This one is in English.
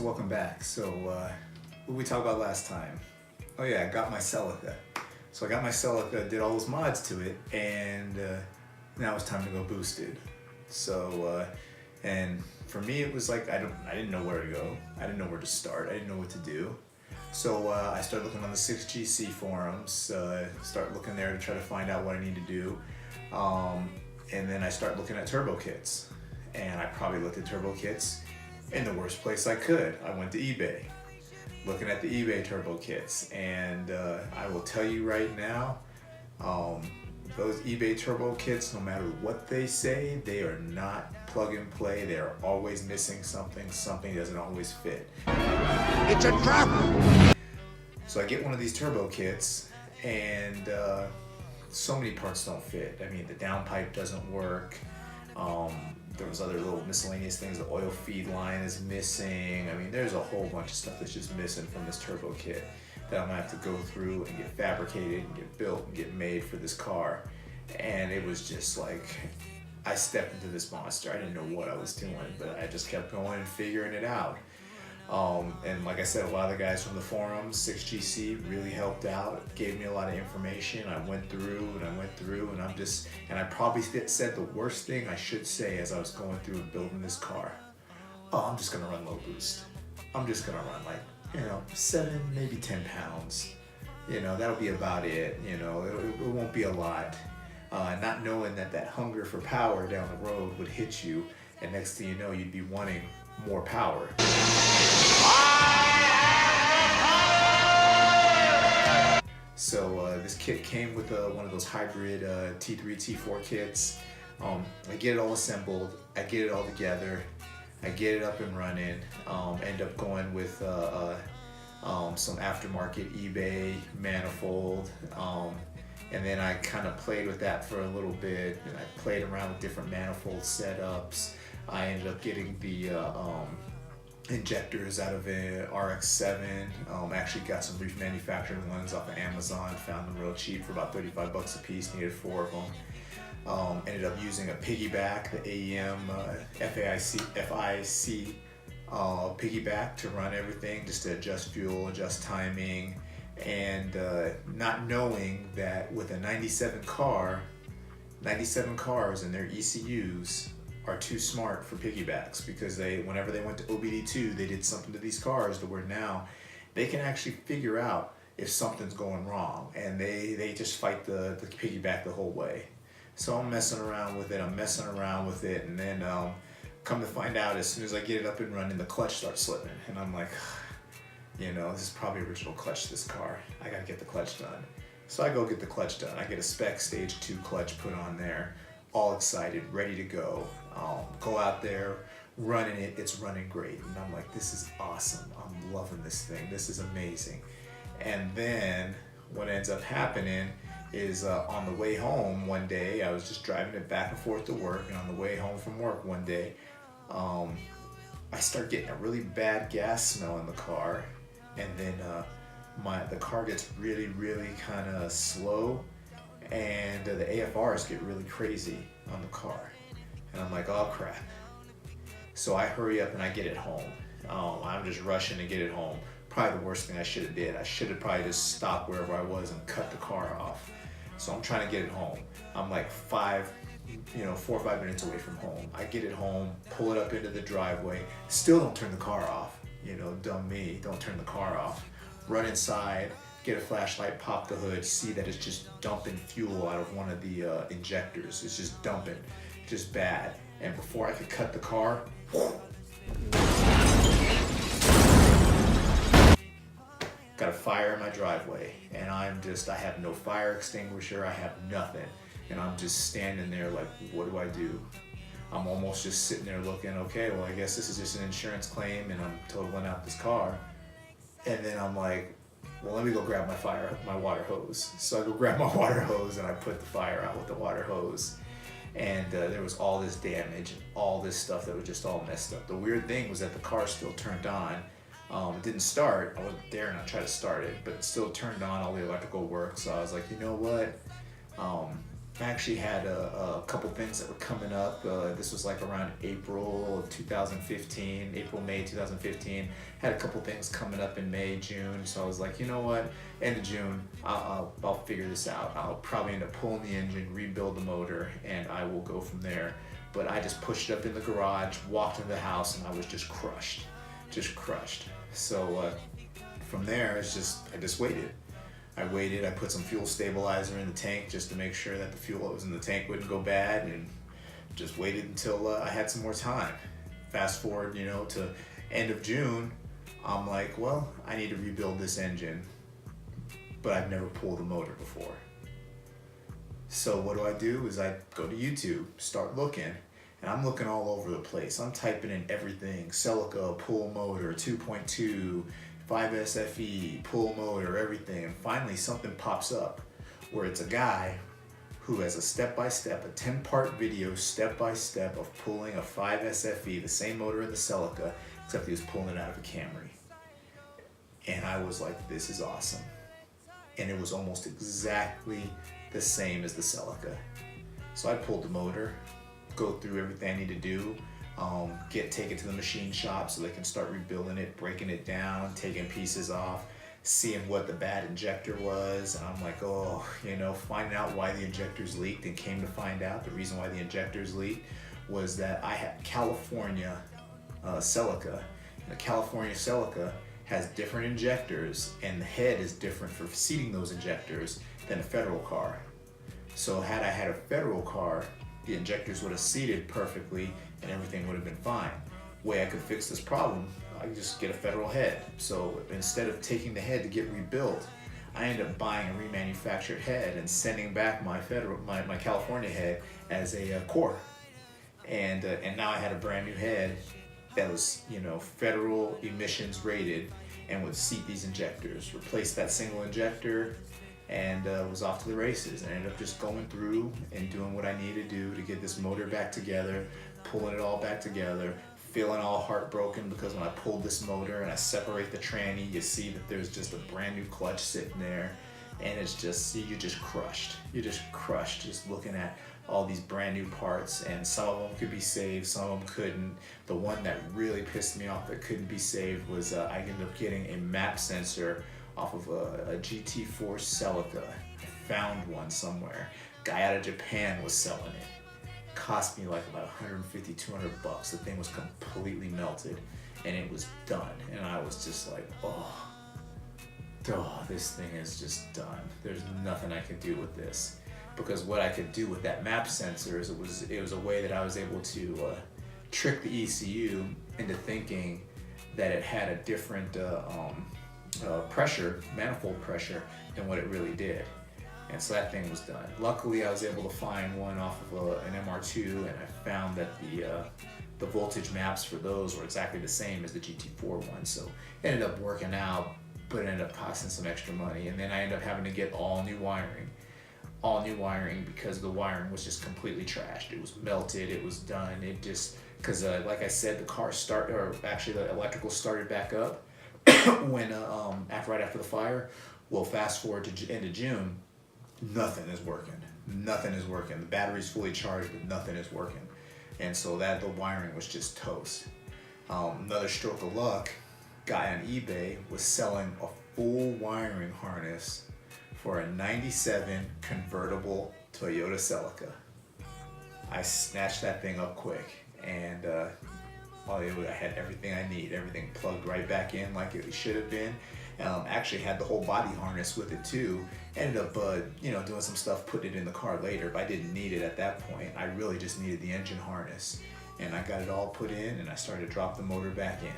welcome back. What did we talk about last time? Oh yeah, I got my Celica. So I got my Celica, did all those mods to it, and now it's time to go boosted. And for me it was like, I didn't know where to go. I didn't know where to start. I didn't know what to do. So I started looking on the 6GC forums, start looking there to try to find out what I need to do. And then I start looking at turbo kits. And I probably looked at turbo kits in the worst place I could. I went to eBay, looking at the eBay turbo kits. And I will tell you right now, those eBay turbo kits, no matter what they say, they are not plug and play. They are always missing something. Something doesn't always fit. It's a trap! So I get one of these turbo kits, and so many parts don't fit. I mean, the downpipe doesn't work. There was other little miscellaneous things. The oil feed line is missing. I mean, there's a whole bunch of stuff that's just missing from this turbo kit that I'm gonna have to go through and get fabricated and get built and get made for this car. And it was just like, I stepped into this monster. I didn't know what I was doing, but I just kept going and figuring it out. And like I said, a lot of the guys from the forums, 6GC, really helped out, gave me a lot of information. I went through and I probably said the worst thing I should say as I was going through and building this car. Oh, I'm just gonna run low boost. I'm just gonna run like, 7, maybe 10 pounds. That'll be about it. It won't be a lot. Not knowing that hunger for power down the road would hit you, and next thing you know, you'd be wanting more power. So this kit came with one of those hybrid T3, T4 kits. I get it all assembled, I get it all together, I get it up and running, end up going with some aftermarket eBay manifold, and then I kind of played with that for a little bit, and I played around with different manifold setups. I ended up getting the injectors out of an RX-7. Actually got some remanufactured ones off of Amazon, found them real cheap for about 35 bucks a piece, needed 4 of them. Ended up using a piggyback, the AEM FIC piggyback to run everything, just to adjust fuel, adjust timing, and not knowing that with a 97 cars and their ECUs are too smart for piggybacks, because whenever they went to OBD2, they did something to these cars to where now they can actually figure out if something's going wrong, and they just fight the piggyback the whole way. So I'm messing around with it, and then come to find out, as soon as I get it up and running, the clutch starts slipping, and I'm like, this is probably original clutch, this car. I gotta get the clutch done. So I go get the clutch done. I get a spec stage 2 clutch put on there, all excited, ready to go. Go out there, running it, it's running great. And I'm like, this is awesome. I'm loving this thing. This is amazing. And then what ends up happening is on the way home one day, I was just driving it back and forth to work, and on the way home from work one day, I start getting a really bad gas smell in the car, and then the car gets really, really kind of slow, and the AFRs get really crazy on the car. And I'm like, oh crap. So I hurry up and I get it home. I'm just rushing to get it home. Probably the worst thing I should have did. I should have probably just stopped wherever I was and cut the car off. So I'm trying to get it home. I'm like 4 or 5 minutes away from home. I get it home, pull it up into the driveway, still don't turn the car off. Dumb me, don't turn the car off. Run inside, get a flashlight, pop the hood, see that it's just dumping fuel out of one of the injectors. It's just dumping, just bad. And before I could cut the car, got a fire in my driveway, and I have no fire extinguisher, I have nothing. And I'm just standing there like, what do I do? I'm almost just sitting there looking, okay, well, I guess this is just an insurance claim and I'm totaling out this car. And then I'm like, well, let me go grab my water hose. So I go grab my water hose and I put the fire out with the water hose. And there was all this damage and all this stuff that was just all messed up. The weird thing was that the car still turned on. It didn't start. I wasn't there and I tried to start it, but it still turned on, all the electrical work. So I was like, you know what? I actually had a couple things that were coming up. This was like around April of 2015, May 2015. Had a couple things coming up in May, June. So I was like, you know what? End of June, I'll figure this out. I'll probably end up pulling the engine, rebuild the motor, and I will go from there. But I just pushed it up in the garage, walked into the house, and I was just crushed. So from there, I just waited. I waited, I put some fuel stabilizer in the tank just to make sure that the fuel that was in the tank wouldn't go bad, and just waited until I had some more time. Fast forward, to end of June, I'm like, well, I need to rebuild this engine, but I've never pulled a motor before. So what do? Is I go to YouTube, start looking, and I'm looking all over the place. I'm typing in everything, Celica, pull motor, 2.2, 5 SFE, pull motor, everything, and finally something pops up where it's a guy who has a step-by-step, a 10-part video step-by-step of pulling a 5 SFE, the same motor in the Celica, except he was pulling it out of a Camry. And I was like, this is awesome. And it was almost exactly the same as the Celica. So I pulled the motor, go through everything I need to do, take it to the machine shop so they can start rebuilding it, breaking it down, taking pieces off, seeing what the bad injector was. And I'm like, finding out why the injectors leaked, and came to find out the reason why the injectors leaked was that I had California Celica. And the California Celica has different injectors, and the head is different for seating those injectors than a federal car. So had I had a federal car, the injectors would have seated perfectly and everything would have been fine. Way I could fix this problem, I could just get a federal head. So instead of taking the head to get rebuilt, I ended up buying a remanufactured head and sending back my California head as a core. And now I had a brand new head that was, federal emissions rated and would seat these injectors. Replaced that single injector, and was off to the races. And I ended up just going through and doing what I needed to do to get this motor back together, pulling it all back together, feeling all heartbroken because when I pulled this motor and I separate the tranny, you see that there's just a brand new clutch sitting there, and it's just, you're just crushed. Just looking at all these brand new parts, and some of them could be saved, some of them couldn't. The one that really pissed me off that couldn't be saved was I ended up getting a map sensor off of a GT4 Celica. I found one somewhere. Guy out of Japan was selling it. Cost me like about 150, 200 bucks. The thing was completely melted, and it was done. And I was just like, oh, this thing is just done. There's nothing I can do with this. Because what I could do with that map sensor is it was a way that I was able to trick the ECU into thinking that it had a different pressure, manifold pressure, than what it really did. And so that thing was done. Luckily, I was able to find one off of an MR2, and I found that the voltage maps for those were exactly the same as the GT4 one. So it ended up working out, but it ended up costing some extra money. And then I ended up having to get all new wiring because the wiring was just completely trashed. It was melted, it was done. It just, because like I said, the electrical started back up when right after the fire. Well, fast forward to end of June, nothing is working. The battery's fully charged, but nothing is working. And so the wiring was just toast. Another stroke of luck, guy on eBay was selling a full wiring harness for a 97 convertible Toyota Celica. I snatched that thing up quick, and I had everything I need, everything plugged right back in like it should have been. Actually had the whole body harness with it too. Ended up doing some stuff, putting it in the car later, but I didn't need it at that point. I really just needed the engine harness, and I got it all put in, and I started to drop the motor back in.